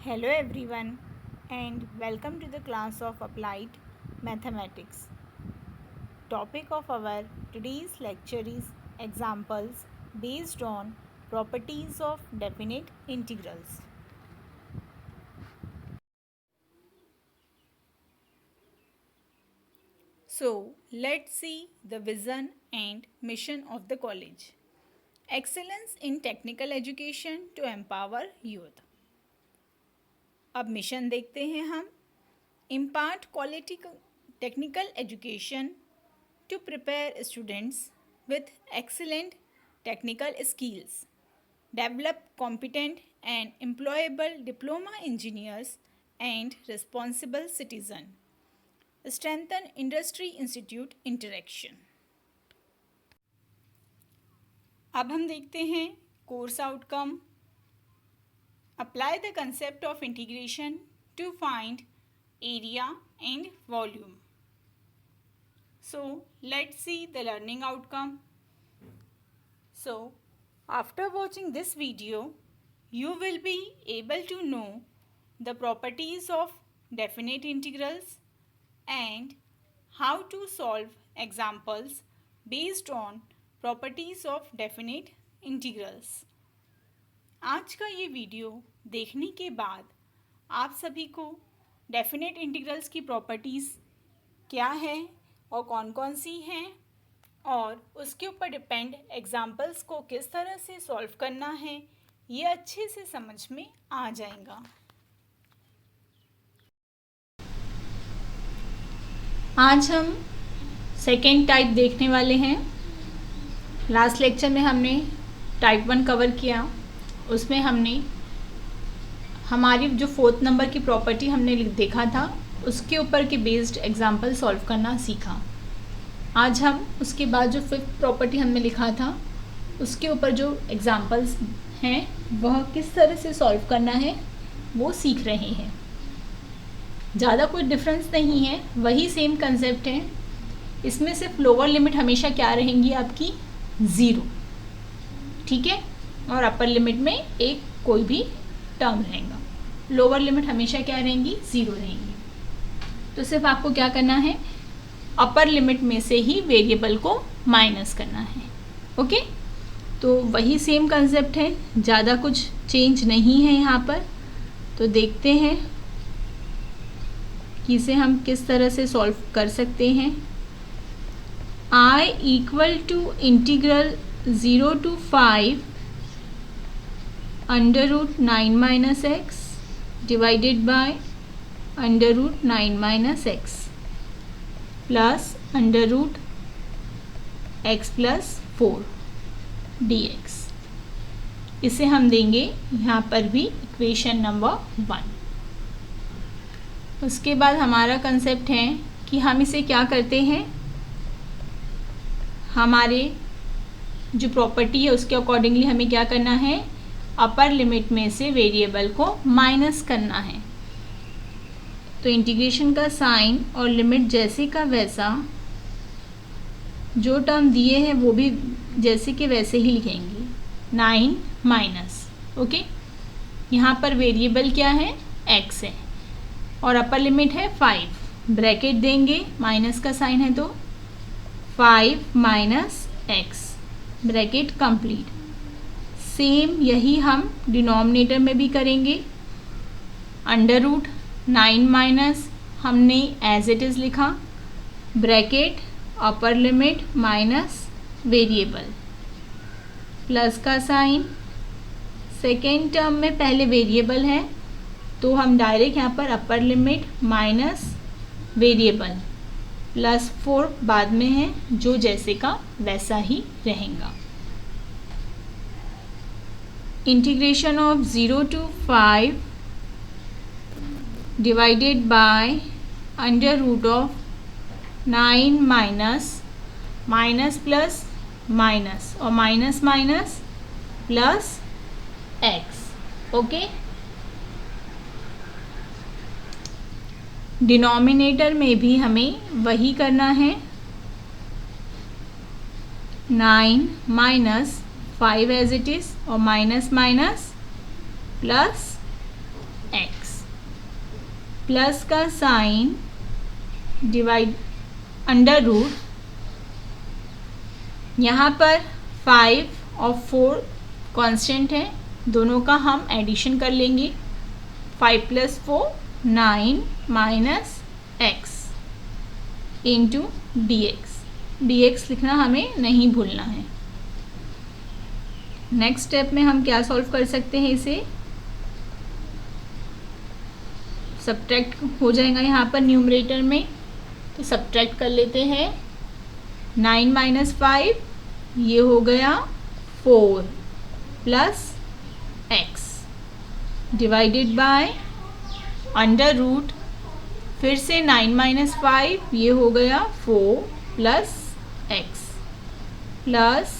Hello everyone and welcome to the class of Applied Mathematics. Topic of our today's lecture is examples based on properties of definite integrals. So let's see the vision and mission of the college. Excellence in technical education to empower youth. अब mission देखते हैं हम. Impart quality technical education to prepare students with excellent technical skills, develop competent and employable diploma engineers and responsible citizen, strengthen industry institute interaction. अब हम देखते हैं course outcome. Apply the concept of integration to find area and volume. So let's see the learning outcome. So after watching this video, you will be able to know the properties of definite integrals and how to solve examples based on properties of definite integrals. आज का ये video देखने के बाद आप सभी को definite integrals की प्रॉपर्टीज़ क्या है और कौन कौन सी हैं और उसके ऊपर डिपेंड एग्जाम्पल्स को किस तरह से सॉल्व करना है ये अच्छे से समझ में आ जाएगा. आज हम सेकेंड टाइप देखने वाले हैं. लास्ट लेक्चर में हमने टाइप 1 कवर किया. उसमें हमने हमारी जो 4th नंबर की प्रॉपर्टी हमने देखा था उसके ऊपर के बेस्ड एग्जाम्पल सॉल्व करना सीखा. आज हम उसके बाद जो 5th प्रॉपर्टी हमने लिखा था उसके ऊपर जो एग्जाम्पल्स हैं वह किस तरह से सॉल्व करना है वो सीख रहे हैं. ज़्यादा कोई डिफरेंस नहीं है, वही सेम कंसेप्ट है. इसमें सिर्फ लोअर लिमिट हमेशा क्या रहेंगी आपकी 0, ठीक है, और अपर लिमिट में एक कोई भी टर्म रहेगा. लोअर लिमिट हमेशा क्या रहेंगी 0 रहेंगी. तो सिर्फ आपको क्या करना है अपर लिमिट में से ही वेरिएबल को माइनस करना है. ओके, तो वही सेम कंसेप्ट है, ज़्यादा कुछ चेंज नहीं है यहाँ पर. तो देखते हैं कि इसे हम किस तरह से सॉल्व कर सकते हैं. I equal to integral 0 to 5 under root 9 minus x divided by under root 9 minus x plus under root x plus 4 dx. इसे हम देंगे यहाँ पर भी इक्वेशन नंबर 1. उसके बाद हमारा कंसेप्ट है कि हम इसे क्या करते हैं, हमारे जो प्रॉपर्टी है उसके अकॉर्डिंगली हमें क्या करना है अपर लिमिट में से वेरिएबल को माइनस करना है. तो इंटीग्रेशन का साइन और लिमिट जैसे का वैसा, जो टर्म दिए हैं वो भी जैसे के वैसे ही लिखेंगे 9 माइनस. ओके, यहाँ पर वेरिएबल क्या है x है और अपर लिमिट है 5. ब्रैकेट देंगे, माइनस का साइन है तो 5 minus x, bracket complete. Same यही हम डिनोमिनेटर में भी करेंगे. अंडर रूट 9 माइनस हमने एज इट इज़ लिखा, bracket upper limit minus variable plus का साइन. सेकेंड टर्म में पहले वेरिएबल है तो हम डायरेक्ट यहाँ पर upper limit minus variable plus 4 बाद में है, जो जैसे का वैसा ही रहेगा. Integration of 0 to 5 divided by under root of 9 minus minus plus minus और minus minus plus x. Okay, denominator में भी हमें वही करना है 9 माइनस 5 एज इट इज़ और minus minus plus x. Plus का साइन डिवाइड अंडर रूट, यहाँ पर 5 और 4 कांस्टेंट है, दोनों का हम एडिशन कर लेंगे। 5 + 4 9 माइनस एक्स इंटू dx लिखना हमें नहीं भूलना है। नेक्स्ट स्टेप में हम क्या सॉल्व कर सकते हैं, इसे सब्ट्रैक्ट हो जाएगा यहाँ पर न्यूमरेटर में, तो सब्ट्रैक्ट कर लेते हैं। 9 - 5 ये हो गया 4 plus x divided by under root, फिर से 9 - 5 ये हो गया 4 plus x plus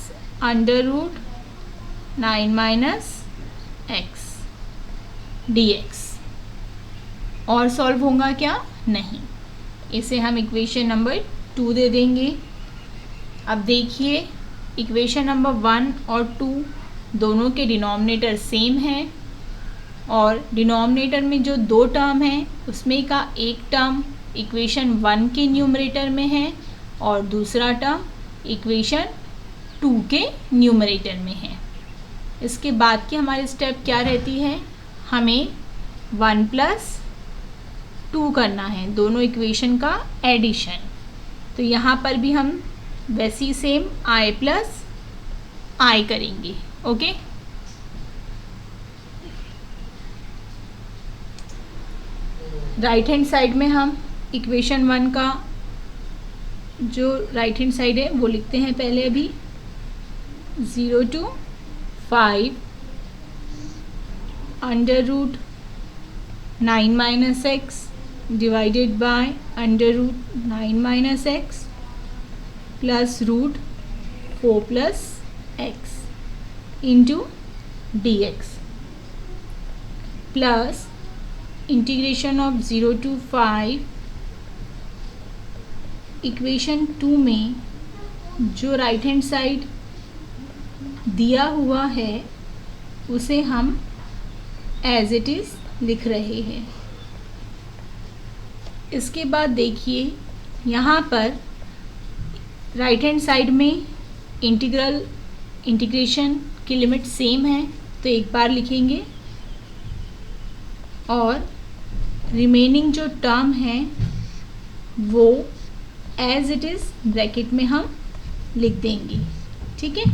under root 9 - x dx। और सॉल्व होगा क्या? नहीं, इसे हम इक्वेशन नंबर 2 दे देंगे। अब देखिए इक्वेशन नंबर 1 और 2 दोनों के डिनोमिनेटर सेम हैं, और डिनोमिनेटर में जो 2 टर्म हैं उसमें का एक टर्म इक्वेशन 1 के न्यूमरेटर में है और दूसरा टर्म इक्वेशन 2 के न्यूमरेटर में है। इसके बाद की हमारी स्टेप क्या रहती है, हमें 1 + 2 करना है, दोनों इक्वेशन का एडिशन। तो यहाँ पर भी हम वैसी सेम i + i करेंगे। ओके, राइट हैंड साइड में हम इक्वेशन 1 का जो राइट हैंड साइड है वो लिखते हैं पहले। अभी 0 to 5 under root 9 minus x divided by under root 9 - x plus root 4 plus x into dx plus integration of 0 to 5 equation 2 में जो राइट हैंड साइड दिया हुआ है उसे हम एज इट इज़ लिख रहे हैं। इसके बाद देखिए यहाँ पर राइट हैंड साइड में इंटीग्रेशन की लिमिट सेम है, तो एक बार लिखेंगे और रिमेनिंग जो टर्म है वो एज इट इज़ ब्रैकेट में हम लिख देंगे। ठीक है,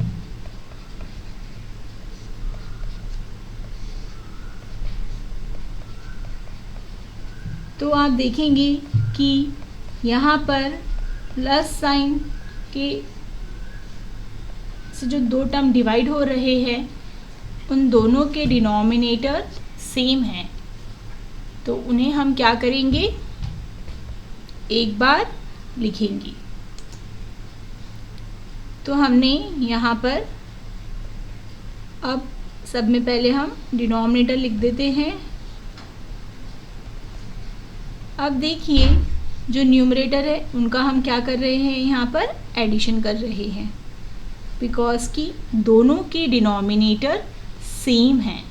तो आप देखेंगे कि यहाँ पर प्लस साइन के से जो 2 टर्म डिवाइड हो रहे हैं उन दोनों के डिनोमिनेटर सेम हैं, तो उन्हें हम क्या करेंगे, एक बार लिखेंगे। तो हमने यहाँ पर अब सब में पहले हम डिनोमिनेटर लिख देते हैं। अब देखिए जो न्यूमरेटर है उनका हम क्या कर रहे हैं, यहाँ पर एडिशन कर रहे हैं, बिकॉज कि दोनों के डिनोमिनेटर सेम हैं।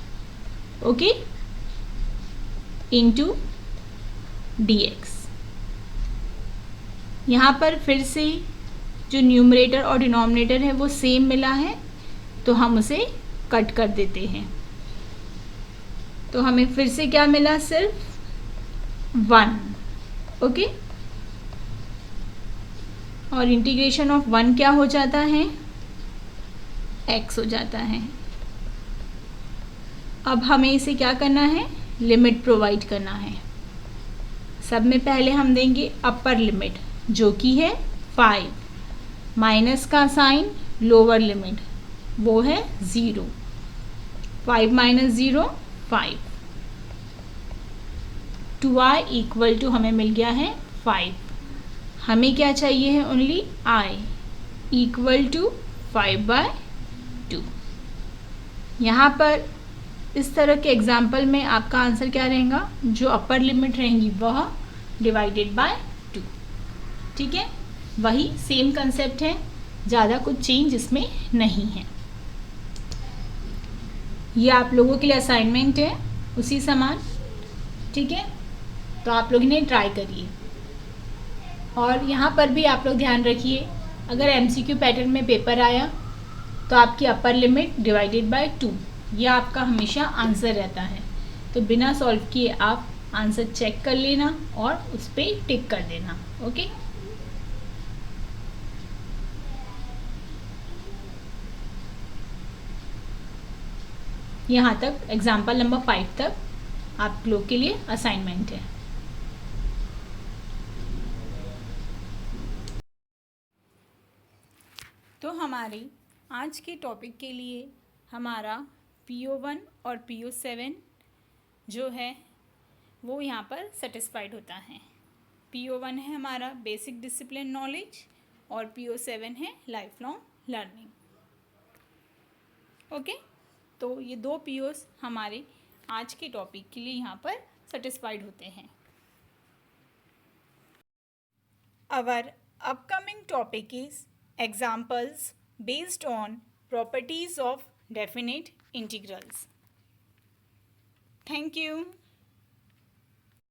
Okay, into dx। यहाँ पर फिर से जो न्यूमरेटर और डिनोमिनेटर है वो सेम मिला है, तो हम उसे कट कर देते हैं। तो हमें फिर से क्या मिला, सिर्फ 1। ओके, और इंटीग्रेशन ऑफ 1 क्या हो जाता है, x हो जाता है। अब हमें इसे क्या करना है, लिमिट प्रोवाइड करना है। सब में पहले हम देंगे अपर लिमिट जो कि है 5, माइनस का साइन लोअर लिमिट वो है 0, 5 - 0 5, 2i = हमें मिल गया है 5। हमें क्या चाहिए है, ओनली i = 5/2। यहाँ पर इस तरह के एग्जाम्पल में आपका आंसर क्या रहेगा, जो अपर लिमिट रहेंगी वह डिवाइडेड बाय 2। ठीक है, वही सेम कंसेप्ट है, ज़्यादा कुछ चेंज इसमें नहीं है। ये आप लोगों के लिए असाइनमेंट है उसी समान। ठीक है, तो आप लोग इन्हें ट्राई करिए। और यहाँ पर भी आप लोग ध्यान रखिए, अगर MCQ पैटर्न में पेपर आया तो आपकी अपर लिमिट डिवाइडेड बाय 2 यह आपका हमेशा आंसर रहता है। तो बिना सॉल्व किए आप आंसर चेक कर लेना और उस पर टिक कर देना। ओके, यहाँ तक एग्जाम्पल नंबर 5 तक आप लोग के लिए असाइनमेंट है। तो हमारे आज के टॉपिक के लिए हमारा PO1 और PO7 जो है वो यहाँ पर सेटिस्फाइड होता है। PO1 है हमारा बेसिक डिसिप्लिन नॉलेज और PO7 है लाइफ लॉन्ग लर्निंग। ओके, तो ये 2 POs हमारे आज के टॉपिक के लिए यहाँ पर सेटिस्फाइड होते हैं। Our upcoming topic is examples based on properties of definite integrals. Thank you.